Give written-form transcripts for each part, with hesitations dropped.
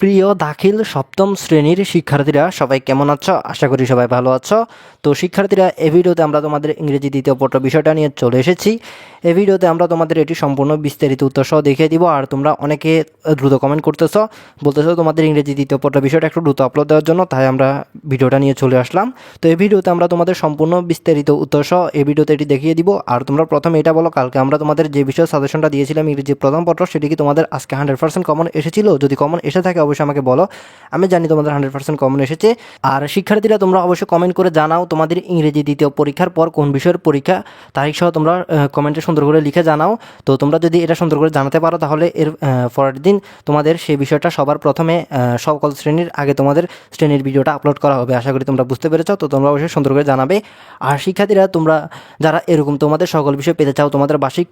প্রিয় দাখিল সপ্তম শ্রেণীর শিক্ষার্থীরা সবাই কেমন আছো? আশা করি সবাই ভালো আছো। তো শিক্ষার্থীরা, এই ভিডিওতে আমরা তোমাদের ইংরেজি দ্বিতীয় পত্র বিষয়টা নিয়ে চলে এসেছি। এই ভিডিওতে আমরা তোমাদের এটি সম্পূর্ণ বিস্তারিত উত্তর সহ দেখিয়ে দিব। আর তোমরা অনেকে দ্রুত কমেন্ট করতেছো, বলতেছো তোমাদের ইংরেজি দ্বিতীয় পত্র বিষয়টা একটু দ্রুত আপলোড দেওয়ার জন্য, তাই আমরা ভিডিওটা নিয়ে চলে আসলাম। তো এই ভিডিওতে আমরা তোমাদের সম্পূর্ণ বিস্তারিত উত্তর সহ এই ভিডিওতে এটি দেখিয়ে দিব। আর তোমরা প্রথমে এটা বলো, কালকে আমরা তোমাদের যে বিষয়ে সাজেশনটা দিয়েছিলাম ইংরেজি প্রথম পত্র, সেটি কি তোমাদের আজকে 100% কমন এসেছিল? যদি কমন এসে থাকে অবশ্যই আমাকে বলো, আমি জানি তোমাদের 100% কমন এসেছে। আর শিক্ষার্থীরা, তোমরা অবশ্যই কমেন্ট করে জানাও তোমাদের ইংরেজি দ্বিতীয় পরীক্ষার পর কোন বিষয়ের পরীক্ষা, তারিখ সহ তোমরা কমেন্টে সুন্দর করে লিখে জানাও। তো তোমরা যদি এটা সুন্দর করে জানাতে পারো, তাহলে এর পরের দিন তোমাদের সেই বিষয়টা সবার প্রথমে সকল শ্রেণীর আগে তোমাদের শ্রেণীর ভিডিওটা আপলোড করা হবে। আশা করি তোমরা বুঝতে পেরেছো। তো তোমরা অবশ্যই সুন্দর করে জানাবে। আর শিক্ষার্থীরা, তোমরা যারা এরকম তোমাদের সকল বিষয় পেতে চাও, তোমাদের বার্ষিক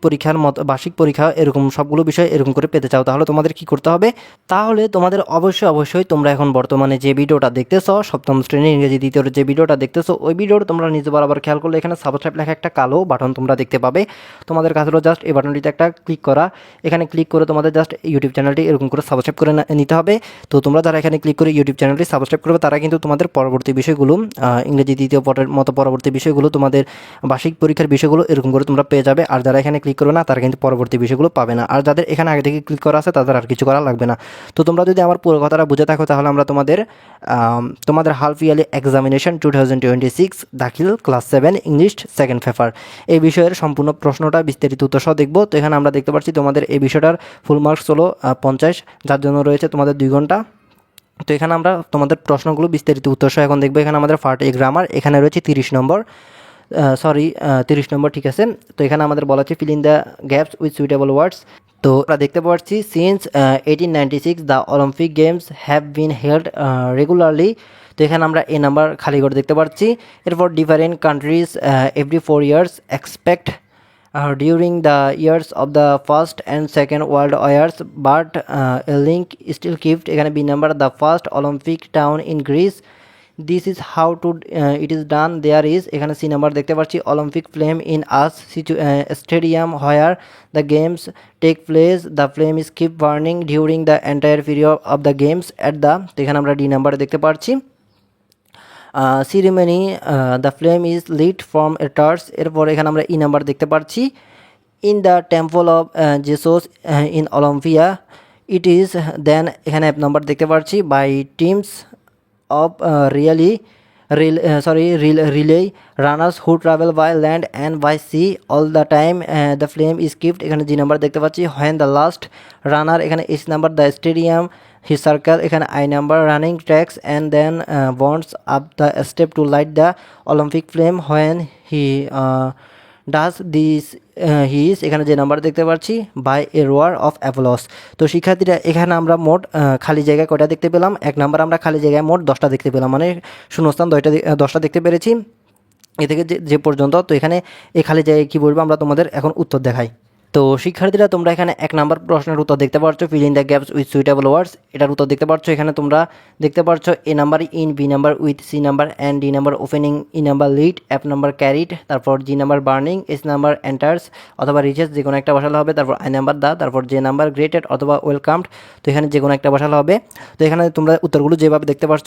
পরীক্ষা এরকম সবগুলো বিষয় এরকম করে পেতে চাও, তাহলে তোমাদের কি করতে হবে? তাহলে তোমাদের অবশ্যই তোমরা এখন বর্তমানে যে ভিডিওটা দেখতেছো, সপ্তম শ্রেণীর ইংরেজি দ্বিতীয় যে ভিডিওটা দেখতেছো, ওই ভিডিওটা তোমরা নিজে বরাবর খেয়াল করলে এখানে সাবস্ক্রাইব লেখা একটা কালো বাটন তোমরা দেখতে পাবে। তোমাদের কাছে হলো জাস্ট এই বাটনটিতে একটা ক্লিক করা। এখানে ক্লিক করে তোমাদের জাস্ট ইউটিউব চ্যানেলটি এরকম করে সাবস্ক্রাইব করে নিতে হবে। তো তোমরা যারা এখানে ক্লিক করে ইউটিউব চ্যানেলটি সাবস্ক্রাইব করবে, তারা কিন্তু তোমাদের পরবর্তী বিষয়গুলো, ইংরেজি দ্বিতীয় পত্রের মতো পরবর্তী বিষয়গুলো, তোমাদের বার্ষিক পরীক্ষার বিষয়গুলো এরকম করে তোমরা পেয়ে যাবে। আর যারা এখানে ক্লিক করবে না, তারা কিন্তু পরবর্তী বিষয়গুলো পাবে না। আর যাদের এখানে আগে থেকে ক্লিক করা আছে, তাদের আর কিছু করা লাগবে না। তো তোমরা যদি আমার পুরো কথাটা বুঝে থাকো, তাহলে আমরা তোমাদের হাফ ইয়ারলি এক্সামিনেশন 2026 দাখিল ক্লাস 7 ইংলিশ সেকেন্ড পেপার, এই বিষয়ের সম্পূর্ণ প্রশ্নটা বিস্তারিত উত্তর সহ দেখবো। তো এখানে আমরা দেখতে পাচ্ছি তোমাদের এই বিষয়টার ফুল মার্কস হলো 50, যার জন্য রয়েছে তোমাদের 2 ঘন্টা। তো এখানে আমরা তোমাদের প্রশ্নগুলো বিস্তারিত উত্তর সহ এখন দেখবো। এখানে আমাদের পার্ট এ গ্রামার, এখানে রয়েছে 30 নম্বর, 30 নম্বর, ঠিক আছে। তো এখানে আমাদের বলা আছে feel in the gaps with suitable ওয়ার্ডস। তো আমরা দেখতে পাচ্ছি since 1896 the Olympic games have been held regularly. তো এখানে আমরা এই নাম্বার খালি করে দেখতে পাচ্ছি। এরপর different countries every 4 years expect during the years of the first and second world wars, but a link still kept এখানে B number the first Olympic town in Greece. This is how to it is done. There is এখানে C number দেখতে পাচ্ছি Olympic flame in us stadium where the games take place. The flame is keep burning during the entire period of the games at the, তো এখানে আমরা D number দেখতে পাচ্ছি ceremony the flame is lit from a torch. এরপর এখানে আমরা E number দেখতে পাচ্ছি in the temple of Jesus in Olympia. It is then এখানে এক নাম্বার দেখতে পাচ্ছি by teams of relay runners who travel by land and by sea all the time. The flame is kept এখানে G number দেখতে পাচ্ছি when the last runner, এখানে H number the stadium his circle, এখানে I number running tracks and then burns up the step to light the Olympic flame when he does this he is, এখানে যে number দেখতে পাচ্ছি by এ রোয়ার of apples. তো শিক্ষার্থীরা, এখানে আমরা মোট খালি জায়গায় কয়টা দেখতে পেলাম? এক নাম্বার আমরা খালি জায়গায় মোট 10টা দেখতে পেলাম, মানে শূন্যস্থান 10টা দেখতে পেরেছি এ থেকে যে পর্যন্ত। তো এখানে এই খালি জায়গায় কী বলবো, আমরা তোমাদের এখন উত্তর দেখাই। তো শিক্ষার্থীরা, তোমরা এখানে এক নাম্বার প্রশ্নের উত্তর দেখতে পাচ্ছ fill in the gaps with suitable words, এটার উত্তর দেখতে পাচ্ছ। এখানে তোমরা দেখতে পাচ্ছ A number in, B number with, C number and, D number opening, E number lead, F number carried, তারপর G number burning, S number enters অথবা রিচেস, যে কোনো একটা বসালে হবে। তারপর আই নাম্বার দা, তারপর যে নাম্বার গ্রেটেড অথবা ওয়েলকামড। তো এখানে যে কোনো একটা বসালে হবে। তো এখানে তোমরা উত্তরগুলো যেভাবে দেখতে পাচ্ছ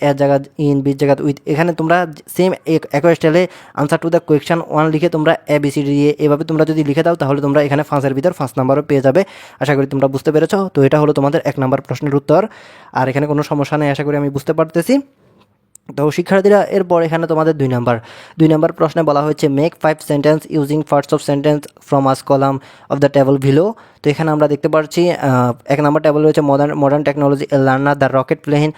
এর জায়গা ইন, বির জায়গা উইথ, এখানে তোমরা সেম একই স্টাইলে আনসার টু দ্য কোয়েশ্চেন 1 লিখে তোমরা এবিসিডি দিয়ে এভাবে তোমরা যদি লিখে দাও, তাহলে তোমরা এখানে 5-এর ভিতর 5 নাম্বারও পেয়ে যাবে। আশা করি তোমরা বুঝতে পেরেছো। তো এটা হলো তোমাদের 1 নাম্বার প্রশ্নের উত্তর। আর এখানে কোনো সমস্যা নেই, আশা করি আমি বুঝতে পারতেছি। তো শিক্ষার্থীরা, এরপর এখানে তোমাদের 2 নাম্বার প্রশ্নে বলা হয়েছে make 5 sentence using parts of sentence from us column of the table below. তো এখানে আমরা দেখতে পাচ্ছি 1 নাম্বার টেবল রয়েছে modern technology, learner, the rocket plane,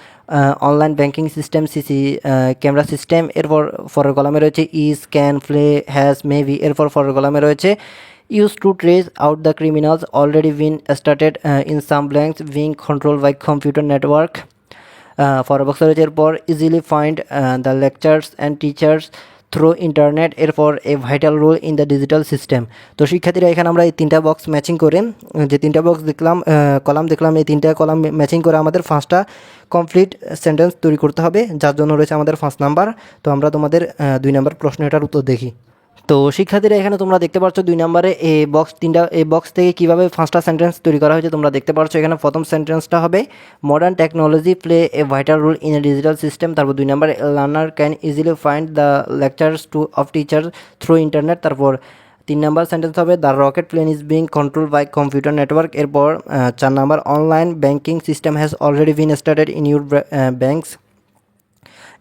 online banking system, CC camera system. এরপর ফরের কলামে রয়েছে is, can, play, has, maybe. এরপর ফরের কলামে রয়েছে used to trace out the criminals already been started in some blanks being controlled by computer network. For box রয়েছে এরপর easily find the lectures and teachers through internet, এরপর a vital role in the digital system. তো শিক্ষার্থীরা, এখানে আমরা এই 3টা box matching করে, যে 3টা বক্স দেখলাম, কলাম দেখলাম, এই 3টা কলাম ম্যাচিং করে আমাদের 5টা কমপ্লিট সেন্টেন্স তৈরি করতে হবে, যার জন্য রয়েছে আমাদের 5 নাম্বার। তো আমরা তোমাদের 2 নাম্বার প্রশ্ন এটার উত্তর দেখি। তো শিক্ষার্থীরা এখানে তোমরা দেখতে পাচ্ছ 2 নম্বরে এই বক্স থেকে কীভাবে 5টা সেন্টেন্স তৈরি করা হয়েছে তোমরা দেখতে পাচ্ছ। এখানে প্রথম সেন্টেন্সটা হবে modern technology play a vital role in a digital system. তারপর 2 নম্বরে learner can easily find the lectures of teacher through internet. তারপর 3 নম্বর সেন্টেন্স হবে the rocket plane is being control by computer network. এরপর 4 number online banking system has already been started in your banks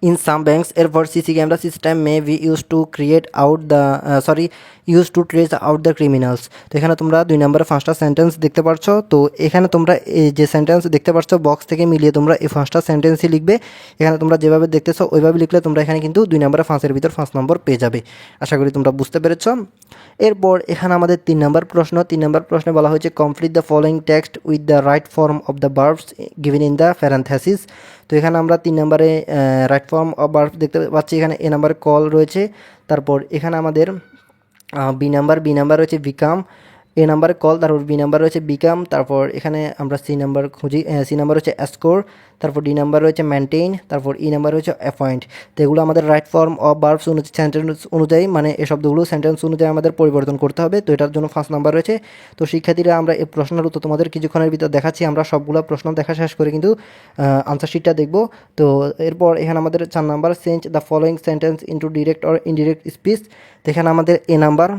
in some banks. এরপর CC camera system may be use to create out the use two trace out the criminals. তো এখানে তোমরা 2 নম্বরে 5টা sentence দেখতে পাচ্ছ। তো এখানে তোমরা এই যে সেন্টেন্স দেখতে পাচ্ছ বক্স থেকে মিলিয়ে তোমরা এই 5টা সেন্টেন্সই লিখবে। এখানে তোমরা যেভাবে দেখতেছো ওইভাবে লিখলে তোমরা এখানে কিন্তু 2 নম্বরে 5-এর ভিতর 5 নম্বর পেয়ে যাবে। আশা করি তোমরা বুঝতে পেরেছ। এরপর এখানে আমাদের 3 নম্বর প্রশ্ন। 3 নম্বর প্রশ্নে বলা হয়েছে complete the following text with the right form of the verbs given in the parenthesis. তো এখানে আমরা 3 নম্বরে রাইট ফর্ম অফ ভার্ব দেখতে পাচ্ছি। এখানে এ নাম্বার কল রয়েছে। তারপর এখানে আমাদের বি নাম্বার রয়েছে বিকাম। এ নাম্বারে কল, তারপর বি নাম্বার রয়েছে বিকাম। তারপর এখানে আমরা সি নাম্বার খুঁজি। সি নাম্বার হচ্ছে স্কোর। তারপর ডি নাম্বার রয়েছে মেনটেইন। তারপর ই নাম্বার হচ্ছে অ্যাপয়েন্ট। তো এগুলো আমাদের right form of verbs sentence অনুযায়ী মানে এই শব্দগুলো সেন্টেন্স অনুযায়ী আমাদের পরিবর্তন করতে হবে। তো এটার জন্য 5 নাম্বার রয়েছে। তো শিক্ষার্থীরা আমরা এই প্রশ্নের উত্তর তোমাদের কিছুক্ষণের ভিতর দেখাচ্ছি। আমরা সবগুলো প্রশ্ন দেখা শেষ করে কিন্তু আনসার শিটটা দেখব। তো এরপর এখানে আমাদের 4 number change the following sentence into direct or indirect speech. তো এখানে আমাদের A number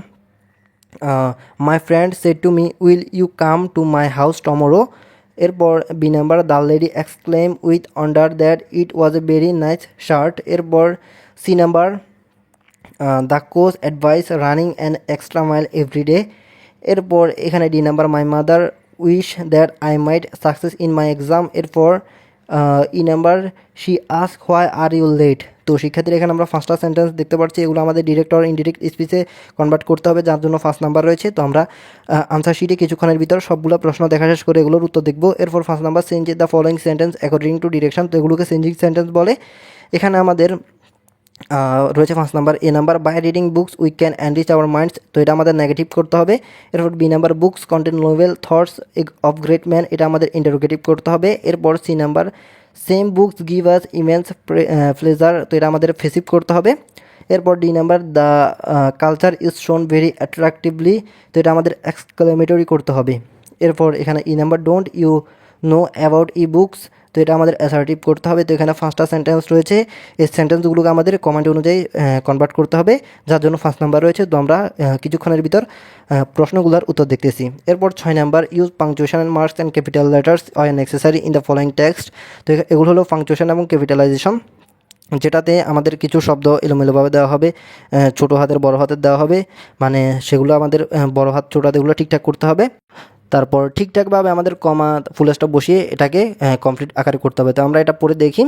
my friend said to me will you come to my house tomorrow. এরপর B number the lady exclaim with wonder that it was a very nice shirt. এরপর C number the coach advice running an extra mile every day. এরপর এখানে D number my mother wish that I might success in my exam. এরপর E number she ask why are you late. তো শিক্ষার্থীরা এখানে আমরা 5টা sentence দেখতে পাচ্ছি। এগুলো আমাদের ডিরেক্ট অর ইনডিরেক্ট স্পিচে কনভার্ট করতে হবে, যার জন্য 5 নাম্বার রয়েছে। তো আমরা আনসার শিটে কিছুক্ষণের ভিতর সবগুলো প্রশ্ন দেখা শেষ করে এগুলোর উত্তর দেখব। এরপর 5 number change the following sentence according to direction. তো এগুলোকে চেঞ্জিং সেন্টেন্স বলে। এখানে আমাদের রয়েছে 5 number A number by reading books we can enrich our minds. তো এটা আমাদের নেগেটিভ করতে হবে। এরপর B number books contain noble thoughts of great man, এটা আমাদের ইন্টারোগেটিভ করতে হবে। এরপর C number same books give us immense pleasure, তো এটা আমাদের ফেসিভ করতে হবে। এরপর D number the culture is shown very attractively, তো এটা আমাদের এক্সক্লেমেটরি করতে হবে। এরপর এখানে E number don't you know about e books, তো এটা আমাদের অ্যাসার্টিভ করতে হবে। তো এখানে 5টা সেন্টেন্স রয়েছে। এই সেন্টেন্সগুলোকে আমাদের কমেন্ট অনুযায়ী কনভার্ট করতে হবে, যার জন্য 5 নাম্বার রয়েছে। তো আমরা কিছুক্ষণের ভিতর প্রশ্নগুলোর উত্তর দেখতেছি। এরপর 6 number use punctuation marks and capital letters R necessary in the following text. তো এগুলো হলো পাংচুয়েশন এবং ক্যাপিটালাইজেশন, যেটাতে আমাদের কিছু শব্দ এলোমেলোভাবে দেওয়া হবে, ছোটো হাতের বড় হাতের দেওয়া হবে, মানে সেগুলো আমাদের বড় হাত ছোটো হাত এগুলো ঠিকঠাক করতে হবে। তারপর ঠিকঠাকভাবে আমাদের কমা ফুল স্টপ বসিয়ে এটাকে কমপ্লিট আকারে করতে হবে। তো আমরা এটা পড়ে দেখি।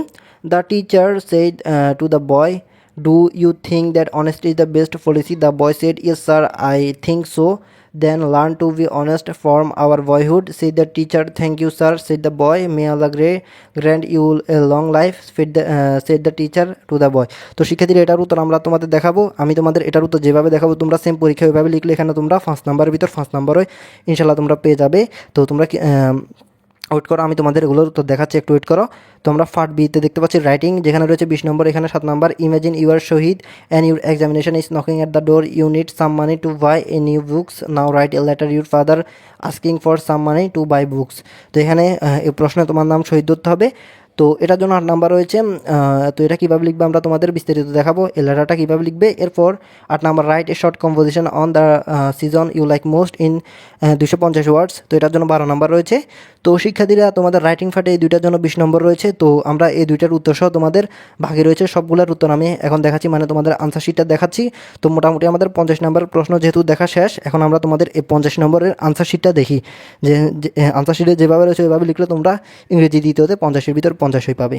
The teacher said to the boy do you think that honesty is the best policy. The boy said yes sir I think so. Then learn to be honest from our boyhood. Said the teacher thank you sir. Said the boy may Allah grand you a long life. Said the teacher to the boy. তো শিক্ষার্থীরা এটার উত্তর আমরা তোমাদের দেখাবো। আমি তোমাদের এটার উত্তর যেভাবে দেখাবো তোমরা সেম পরীক্ষা ওইভাবে লিখলে এখানে তোমরা 5 নাম্বারের ভিতর 5 নাম্বার হয় ইনশাল্লাহ তোমরা পেয়ে যাবে। তো তোমরা ওয়েট করো, আমি তোমাদের এগুলোর উত্তর দেখাচ্ছি, একটু ওয়েট করো। তো আমরা পার্ট বিতে দেখতে পাচ্ছি রাইটিং, যেখানে রয়েছে 20 নম্বর। এখানে 7 number imagine your Shahid and your examination is knocking at the door, you need some money to buy a new books, now write a letter your father asking for some money to buy books. তো এখানে এই প্রশ্নে তোমার নাম শহীদ ধরতে হবে। তো এটার জন্য 8 নাম্বার রয়েছে। তো এটা কীভাবে লিখবে আমরা তোমাদের বিস্তারিত দেখাবো, এই লেটারটা কীভাবে লিখবে। এরপর 8 number write a short composition on the season you like most in 250 words. তো এটার জন্য 12 নাম্বার রয়েছে। তো শিক্ষার্থীরা তোমাদের রাইটিং পার্টে এই দুইটার জন্য 20 নম্বর রয়েছে। তো আমরা এই দুইটার উত্তর সহ তোমাদের ভাগে রয়েছে সবগুলোর উত্তর আমি এখন দেখাচ্ছি, মানে তোমাদের আনসার শিটটা দেখাচ্ছি। তো মোটামুটি আমাদের 50 নম্বর প্রশ্ন যেহেতু দেখা শেষ, এখন আমরা তোমাদের এই 50 নম্বরের আনসার শিটটা দেখি। যে আনসার শিটে যেভাবে রয়েছে ওইভাবে লিখলে তোমরা ইংরেজি দ্বিতীয়তে 50-এর ভিতর 50 পাবে।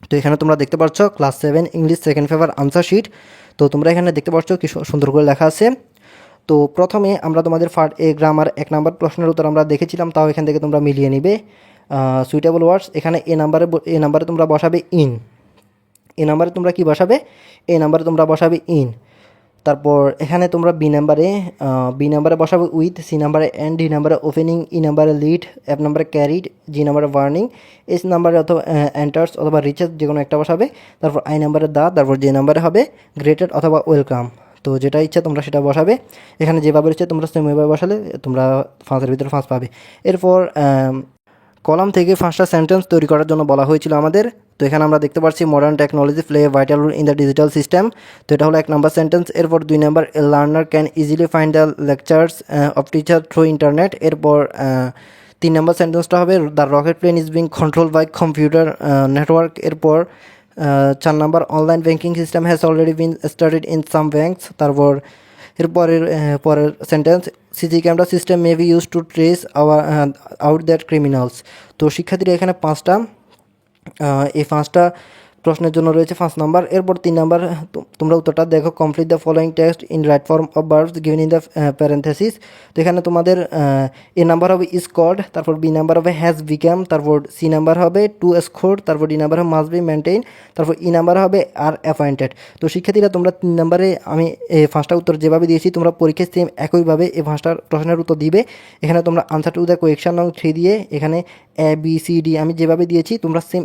তো এখানে তোমরা দেখতে পাচ্ছ class 7 English second paper answer sheet. তো তোমরা এখানে দেখতে পাচ্ছ কি সুন্দর করে লেখা আছে। তো প্রথমে আমরা তোমাদের পার্ট এ গ্রামার 1 নাম্বার প্রশ্নের উত্তর আমরা দেখেছিলাম, তাও এখান থেকে তোমরা মিলিয়ে নিবে। সুইটেবল ওয়ার্ডস, এখানে এ নাম্বারে তোমরা বসাবে ইন। এ নাম্বারে তোমরা কি বসাবে, এ নাম্বারে তোমরা বসাবে ইন। তারপর এখানে তোমরা বি নাম্বারে বসাবে উইথ, সি নাম্বারে এন্ড, ডি নাম্বারে ওপেনিং, ই নাম্বারে লিড, এফ নাম্বারে ক্যারিড, জি নাম্বারে ওয়ার্নিং, এস নাম্বারে অথবা এন্টার্স অথবা রিচেস যে কোনো একটা বসাবে। তারপর আই নাম্বারে দা, তারপর যে নাম্বারে হবে গ্রেটেড অথবা ওয়েলকাম। তো যেটা ইচ্ছা তোমরা সেটা বসাবে, এখানে যেভাবে রয়েছে তোমরা সেম ওইভাবে বসালে তোমরা 5-এর ভিতরে 5 পাবে। এরপর কলাম থেকে 5টা সেন্টেন্স তৈরি করার জন্য বলা হয়েছিল আমাদের। তো এখানে আমরা দেখতে পাচ্ছি modern technology play a vital role in the digital system. তো এটা হলো 1 নম্বর সেন্টেন্স। এরপর 2 number, a learner can easily find the lectures of teacher through internet. এরপর 3 নম্বর সেন্টেন্সটা হবে the rocket plane is being control by computer network. এরপর 4 number, online banking system has already been started in some banks. তারপর পরের sentence, CC camera system may be use two trace out that criminals. তো শিক্ষার্থীরা এখানে এই 5টা প্রশ্নের জন্য রয়েছে 5 নাম্বার। এরপর 3 নাম্বার, তোমরা উত্তরটা দেখো, complete the following text in right form of verbs given in the parenthesis. তো এখানে তোমাদের এ নাম্বার হবে ইজ কল্ড, তারপর বি নাম্বার হবে হ্যাজ বিকাম, তারপর সি নাম্বার হবে টু এসকোর্ট, তারপর ডি নাম্বার হবে মাস্ট বি মেনটেইন, তারপর ই নাম্বার হবে আর অ্যাপয়েন্টেড। তো শিক্ষার্থীরা তোমরা 3 নাম্বারে আমি এই 5টা উত্তর যেভাবে দিয়েছি তোমরা পরীক্ষায় সেম একইভাবে এই 5টার প্রশ্নের উত্তর দিবে। এখানে তোমরা আনসার টু দ্য কোয়েকশন নং 3 দিয়ে এখানে এ বি সি ডি আমি যেভাবে দিয়েছি তোমরা সেম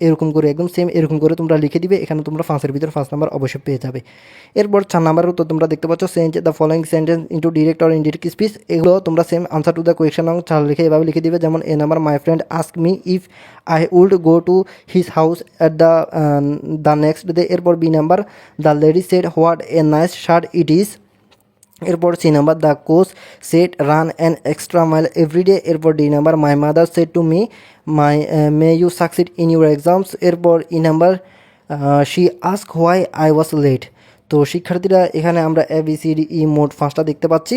এরকম করে একদম সেম এরকম করে তোমরা লিখে দিবে। এখানে তোমরা 5-এর ভিতর 5 নাম্বার অবশ্যই পেয়ে যাবে। এরপর 4 নাম্বারের উত্তর তোমরা দেখতে পাচ্ছ, change the following sentence into direct or indirect speech. এগুলো তোমরা same answer to the question নং 4 লিখে এভাবে লিখে দিবে। যেমন A number, my friend ask me if I would go to his house at the next day. এরপর B number, the lady said what a nice shirt it is. এরপর C number, the coach said run an extra mile everyday. এরপর D number, my mother said to me may you succeed in your exams. এরপর E number, she ask why I was late. তো শিক্ষার্থীরা এখানে আমরা A B C D E মোট 5টা দেখতে পাচ্ছি।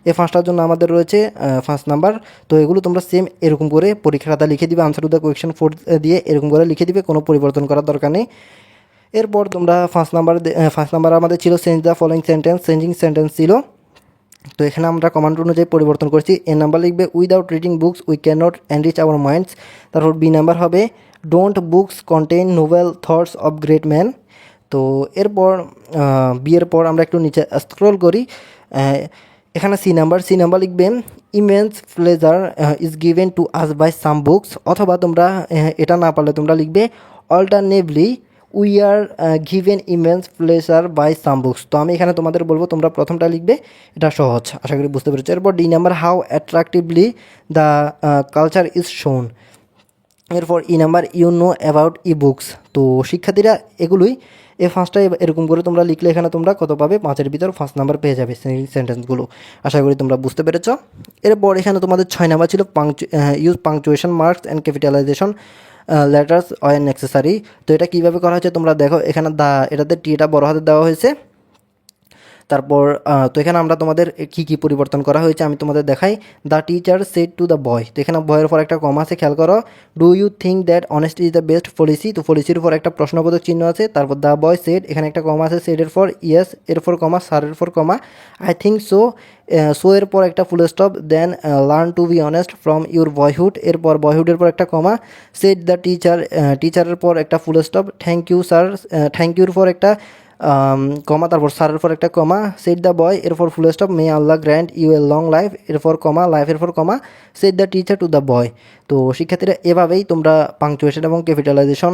এই 5টার জন্য আমাদের রয়েছে 5 নাম্বার। তো এগুলো তোমরা সেম এরকম করে পরীক্ষা খাতা লিখে দিবে, আনসার টু দ্য কোয়েকশন 4 দিয়ে এরকম করে লিখে দিবে, কোনো পরিবর্তন করার দরকার নেই। এরপর তোমরা 5 নাম্বার আমাদের ছিল change the following sentence, changing sentence ছিল। তো এখানে আমরা কমান্ড অনুযায়ী পরিবর্তন করছি। এ নাম্বার লিখবে, without reading books we can not enrich our minds. তারপর বি নাম্বার হবে, don't books contain Nobel thoughts of great man. তো এরপর বিয়ের পর আমরা একটু নিচে স্ক্রল করি। এখানে সি নাম্বার লিখবে, immense pleasure is given to us by some books. অথবা তোমরা এটা না পারলে তোমরা লিখবে, alternatively we are given immense pleasure by some books. তো আমি এখানে তোমাদের বলবো তোমরা প্রথমটা লিখবে, এটা সহজ, আশা করি বুঝতে পেরেছো। এরপর D number, how attractively the culture is shown. এরপর E number, you know about e books. তো শিক্ষার্থীরা এগুলোই এই 5টা এরকম করে তোমরা লিখলে এখানে তোমরা কত পাবে, 5-এর ভিতর 5 নাম্বার পেয়ে যাবে সেন্টেন্সগুলো। আশা করি তোমরা বুঝতে পেরেছ। এরপর এখানে তোমাদের 6 নাম্বার ছিল use punctuation marks and capitalization letters when necessary. তো এটা কীভাবে করা হয়েছে তোমরা দেখো, এখানে এটাতে টিটা বড় হাতে দেওয়া হয়েছে। তারপর তো এখানে আমরা তোমাদের কী পরিবর্তন করা হয়েছে আমি তোমাদের দেখাই। The teacher said to the boy. তো এখানে বয়ের উপর একটা কমা আছে, খেয়াল করো। Do you think that honesty is the best policy. তো পলিসির উপর একটা প্রশ্নবোধক চিহ্ন আছে। তারপর দ্য বয় সেড, এখানে একটা কমা আছে, সেডের পর ইয়েস এরপর কমা, সারের পর comma, I think so, so এর পর একটা full stop, then learn to be honest from your boyhood. এরপর বয়হুডের পর একটা কমা, সেড দ্য টিচার, টিচারের পর একটা full stop, thank you sir, thank ইউর পর একটা কমা, তারপর সারের পর একটা কমা, সেট দ্য বয় এরপর full stop, may Allah grant you a long life এরপর কমা, লাইফের পর comma, said the teacher to the boy. তো শিক্ষার্থীরা এভাবেই তোমরা পাংচুয়েশন এবং ক্যাপিটালাইজেশন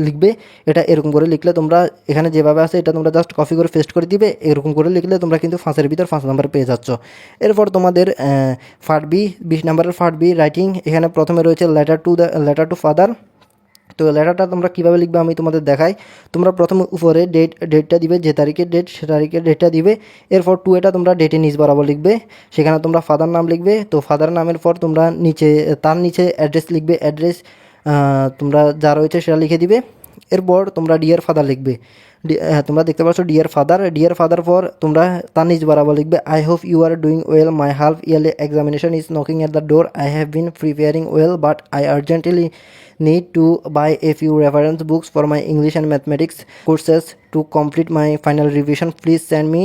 লিখবে। এটা এরকম করে লিখলে তোমরা এখানে যেভাবে আছে এটা তোমরা জাস্ট কপি করে পেস্ট করে দিবে। এরকম করে লিখলে তোমরা কিন্তু 5-এর ভিতর 5 নাম্বার পেয়ে যাচ্ছ। এরপর তোমাদের পার্ট বি, 20 নাম্বারের পার্ট বি রাইটিং। এখানে প্রথমে রয়েছে লেটার টু ফাদার। তো লেটারটা তোমরা কীভাবে লিখবে আমি তোমাদের দেখাই। তোমরা প্রথমে উপরে ডেটটা দিবে, যে তারিখের ডেট সে তারিখের ডেটটা দিবে। এরপর টু এটা তোমরা ডেটে নিচ বরাবর লিখবে, সেখানে তোমরা ফাদার নাম লিখবে। তো ফাদার নামের পর তোমরা তার নিচে অ্যাড্রেস লিখবে, অ্যাড্রেস তোমরা যা রয়েছে সেটা লিখে দিবে। এরপর তোমরা ডিয়ার ফাদার লিখবে। তোমরা দেখতে পাচ্ছ ডিয়ার ফাদার পর তোমরা তার নিচ বরাবর লিখবে, I hope you are doing well, my half yearly examination is knocking at the door, I have been preparing well but I urgently need to buy a few reference books for my English and mathematics courses to complete my final revision. Please send me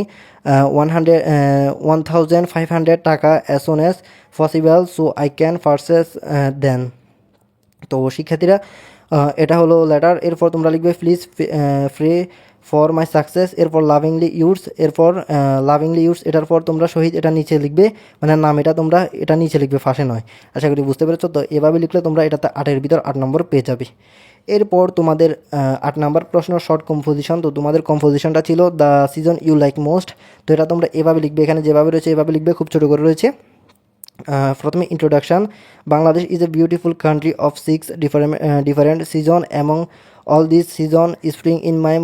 1,500 টাকা as soon as possible so I can purchase them. তো শিক্ষার্থীরা এটা হলো letter. এরপর তোমরা লিখবে, please free for my success. এরপর লাভিংলি yours, এরপর লাভিংলি ইউর্স এটার পর তোমরা শহীদ এটা নিচে লিখবে, মানে নাম এটা তোমরা এটা নিচে লিখবে, ফাঁসে নয়। আশা করি বুঝতে পেরেছো। তো এভাবে লিখলে তোমরা এটাতে 8-এর ভিতর 8 নম্বর পেয়ে যাবে। এরপর তোমাদের 8 নাম্বার প্রশ্ন শর্ট কম্পোজিশন। তো তোমাদের কম্পোজিশনটা ছিল the season you like most. তো এটা তোমরা এভাবে লিখবে, এখানে যেভাবে রয়েছে এভাবে লিখবে, খুব ছোটো করে রয়েছে। প্রথমে introduction, Bangladesh is a beautiful country of 6 different season. Among all these season, spring in my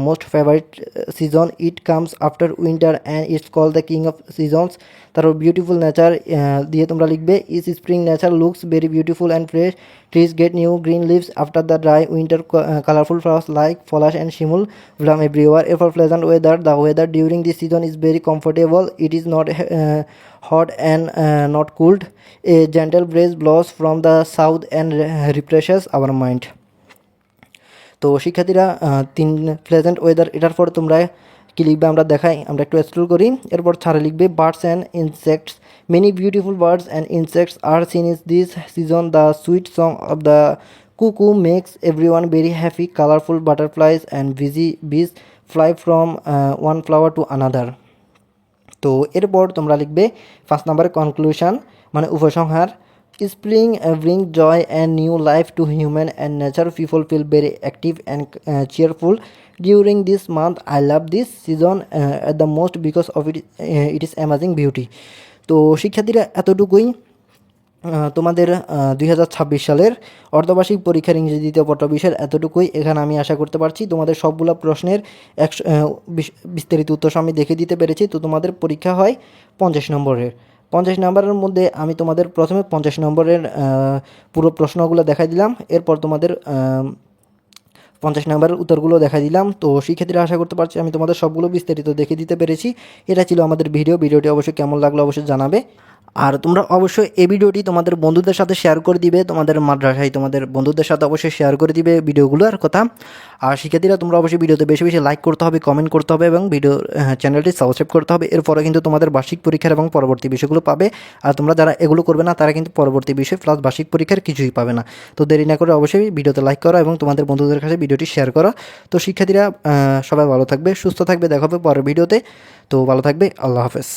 most favorite season. It comes after winter and it's called the king of seasons. তারপর বিউটিফুল নেচার দিয়ে তোমরা লিখবে is spring nature looks very beautiful and fresh, trees get new green leaves after the dry winter, colourful flowers like palash and shimul bloom everywhere. এরপর pleasant weather, the weather during this season is very comfortable, it is not hot and not cooled. A gentle breeze blows from the south and refreshes our mind. তো শিক্ষার্থীরা 3 pleasant weather, এটার পর তোমরা কি লিখবে আমরা দেখাই, আমরা একটু স্ক্রল করি। এরপর 4 লিখবে birds and insects, many beautiful birds and insects are seen is this season, the sweet song of the cuckoo makes everyone very happy, colorful butterflies and busy bees fly from one flower to another. তো এরপর তোমরা লিখবে 5 নম্বরে conclusion মানে উপসংহার, spring bring joy and new life to human and nature, people feel very active and cheerful during this month, I love this season at the most because of it is amazing beauty. তো শিক্ষার্থীরা এতটুকুই তোমাদের 2026 সালের অর্ধবার্ষিক পরীক্ষার ইংরেজি দ্বিতীয় পত্র বিষয়ের এতটুকুই। এখানে আমি আশা করতে পারছি তোমাদের সবগুলো প্রশ্নের বিস্তারিত উত্তর আমি দেখে দিতে পেরেছি। তো তোমাদের পরীক্ষা হয় 50 নম্বরের। 50 নম্বরের মধ্যে আমি তোমাদের প্রথমে 50 নম্বরের পুরো প্রশ্নগুলো দেখাই দিলাম, এরপর তোমাদের 50 নম্বরের উত্তরগুলো দেখা দিলাম। তো শিক্ষার্থীরা আশা করতে পারছি আমি তোমাদের সবগুলো বিস্তারিত দেখে দিতে পেরেছি। এটা ছিল আমাদের ভিডিওটি অবশ্যই কেমন লাগলো অবশ্যই জানাবে। আর তোমরা অবশ্যই এই ভিডিওটি তোমাদের বন্ধুদের সাথে শেয়ার করে দিবে, তোমাদের মাদ্রাসায় তোমাদের বন্ধুদের সাথে অবশ্যই শেয়ার করে দিবে ভিডিওগুলোর কথা। আর শিক্ষার্থীরা তোমরা অবশ্যই ভিডিওতে বেশি বেশি লাইক করতে হবে, কমেন্ট করতে হবে এবং চ্যানেলটি সাবস্ক্রাইব করতে হবে। এরপরে কিন্তু তোমাদের বার্ষিক পরীক্ষার এবং পরবর্তী বিষয়গুলো পাবে। আর তোমরা যারা এগুলো করবে না তারা কিন্তু পরবর্তী বিষয় প্লাস বার্ষিক পরীক্ষার কিছুই পাবে না। তো দেরি না করে অবশ্যই ভিডিওতে লাইক করো এবং তোমাদের বন্ধুদের কাছে ভিডিওটি শেয়ার করো। তো শিক্ষার্থীরা সবাই ভালো থাকবে, সুস্থ থাকবে, দেখা হবে পরের ভিডিওতে। তো ভালো থাকবে, আল্লাহ হাফেজ।